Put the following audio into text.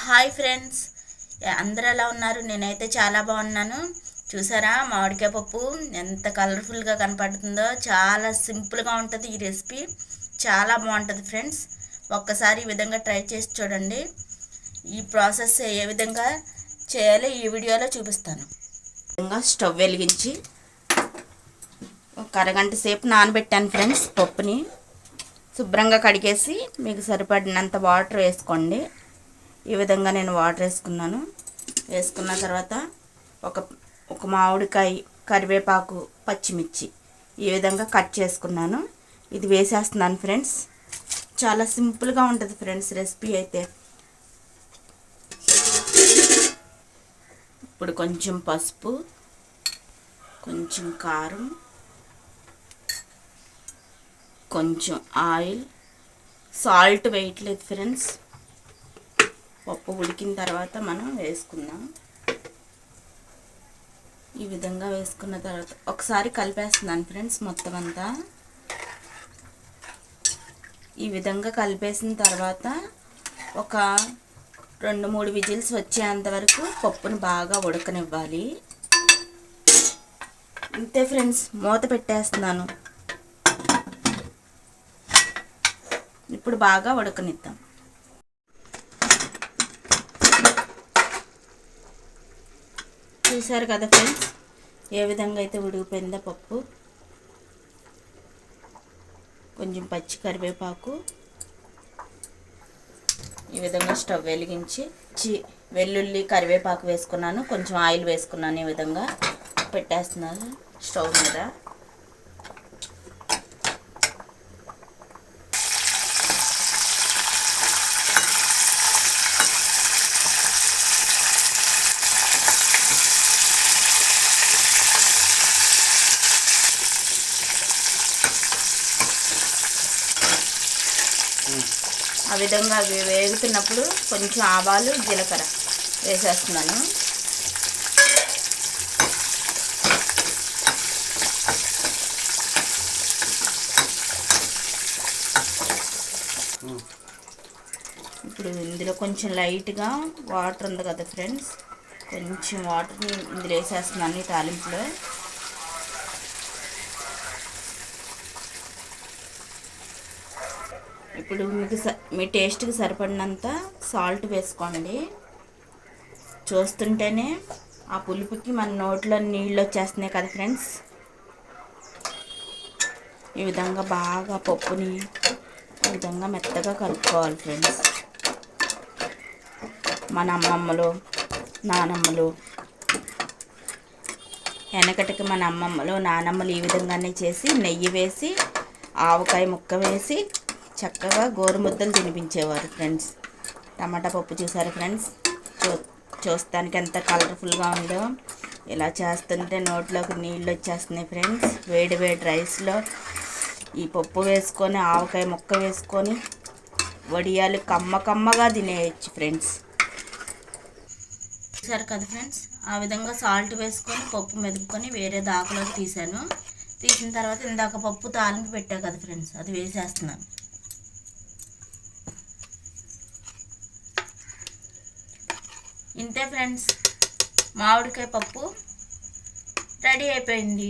Hi friends, అందరూ ఎలా ఉన్నారు? నేనైతే చాలా బాగున్నాను. చూసారా మామిడికాయ పప్పు ఎంత కలర్ఫుల్గా కనపడుతుందో. చాలా సింపుల్గా ఉంటుంది ఈ రెసిపీ, చాలా బాగుంటుంది ఫ్రెండ్స్. ఒక్కసారి ఈ విధంగా ట్రై చేసి చూడండి. ఈ ప్రాసెస్ ఏ విధంగా చేయాలో ఈ వీడియోలో చూపిస్తాను. విధంగా స్టవ్ వెలిగించి ఒక అరగంట సేపు నానబెట్టాను ఫ్రెండ్స్. పప్పుని శుభ్రంగా కడిగేసి మీకు సరిపడినంత వాటర్ వేసుకోండి. ఈ విధంగా నేను వాటర్ వేసుకున్నాను. వేసుకున్న తర్వాత ఒక ఒక మామిడికాయ, కరివేపాకు, పచ్చిమిర్చి ఈ విధంగా కట్ చేసుకున్నాను. ఇది వేసేస్తున్నాను ఫ్రెండ్స్. చాలా సింపుల్గా ఉంటుంది ఫ్రెండ్స్ రెసిపీ అయితే. ఇప్పుడు కొంచెం పసుపు, కొంచెం కారం, కొంచెం ఆయిల్, సాల్ట్ వేయట్లేదు ఫ్రెండ్స్. పప్పు ఉడికిన తర్వాత మనం వేసుకుందాం. ఈ విధంగా వేసుకున్న తర్వాత ఒకసారి కలిపేస్తున్నాను ఫ్రెండ్స్ మొత్తం అంతా. ఈ విధంగా కలిపేసిన తర్వాత ఒక 2-3 విజిల్స్ వచ్చేంత వరకు పప్పును బాగా ఉడకనివ్వాలి. అంతే ఫ్రెండ్స్, మూత పెట్టేస్తున్నాను. ఇప్పుడు బాగా ఉడకనిద్దాం. చూసారు కదా ఫ్రెండ్స్, ఏ విధంగా అయితే ఉడికిపోయిందో పప్పు. కొంచెం పచ్చి కరివేపాకు, ఈ విధంగా స్టవ్ వెలిగించి వెల్లుల్లి, కరివేపాకు వేసుకున్నాను. కొంచెం ఆయిల్ వేసుకున్నాను. ఈ విధంగా పెట్టేస్తున్నాను స్టవ్ మీద. ఆ విధంగా అవి వేగుతున్నప్పుడు కొంచెం ఆవాలు, జీలకర్ర వేసేస్తున్నాను. ఇప్పుడు ఇందులో కొంచెం లైట్గా వాటర్ ఉంది కదా ఫ్రెండ్స్, కొంచెం వాటర్ని ఇందులో వేసేస్తున్నాను ఈ తాలింపులో. ఇప్పుడు మీకు మీ టేస్ట్కి సరిపడినంత సాల్ట్ వేసుకోండి. చూస్తుంటేనే ఆ పులుపుకి మన నోట్లో నీళ్ళు వచ్చేస్తున్నాయి కదా ఫ్రెండ్స్. ఈ విధంగా బాగా పప్పుని ఈ విధంగా మెత్తగా కలుపుకోవాలి ఫ్రెండ్స్. మన అమ్మమ్మలు, నానమ్మలు, వెనకటికి మన అమ్మమ్మలు, నానమ్మలు ఈ విధంగానే చేసి నెయ్యి వేసి, ఆవకాయ ముక్క వేసి చక్కగా గోరుముద్దలు తినిపించేవారు ఫ్రెండ్స్. టమాటా పప్పు చూసారు ఫ్రెండ్స్, చూస్తానికి ఎంత కలర్ఫుల్గా ఉందో. ఇలా చేస్తుంటే నోట్లోకి నీళ్ళు వచ్చేస్తున్నాయి ఫ్రెండ్స్. వేడి వేడి రైస్లో ఈ పప్పు వేసుకొని, ఆవకాయ ముక్క వేసుకొని వడియాలు కమ్మగా తినేయచ్చు ఫ్రెండ్స్. చూసారు కదా ఫ్రెండ్స్, ఆ విధంగా సాల్ట్ వేసుకొని పప్పు మెదుపుకొని వేరే దాకలోకి తీసాను. తీసిన తర్వాత ఇందాక పప్పు తాలింపు పెట్టా కదా ఫ్రెండ్స్, అది వేసేస్తున్నాను. ఇంతే ఫ్రెండ్స్, మామిడికాయ పప్పు రెడీ అయిపోయింది.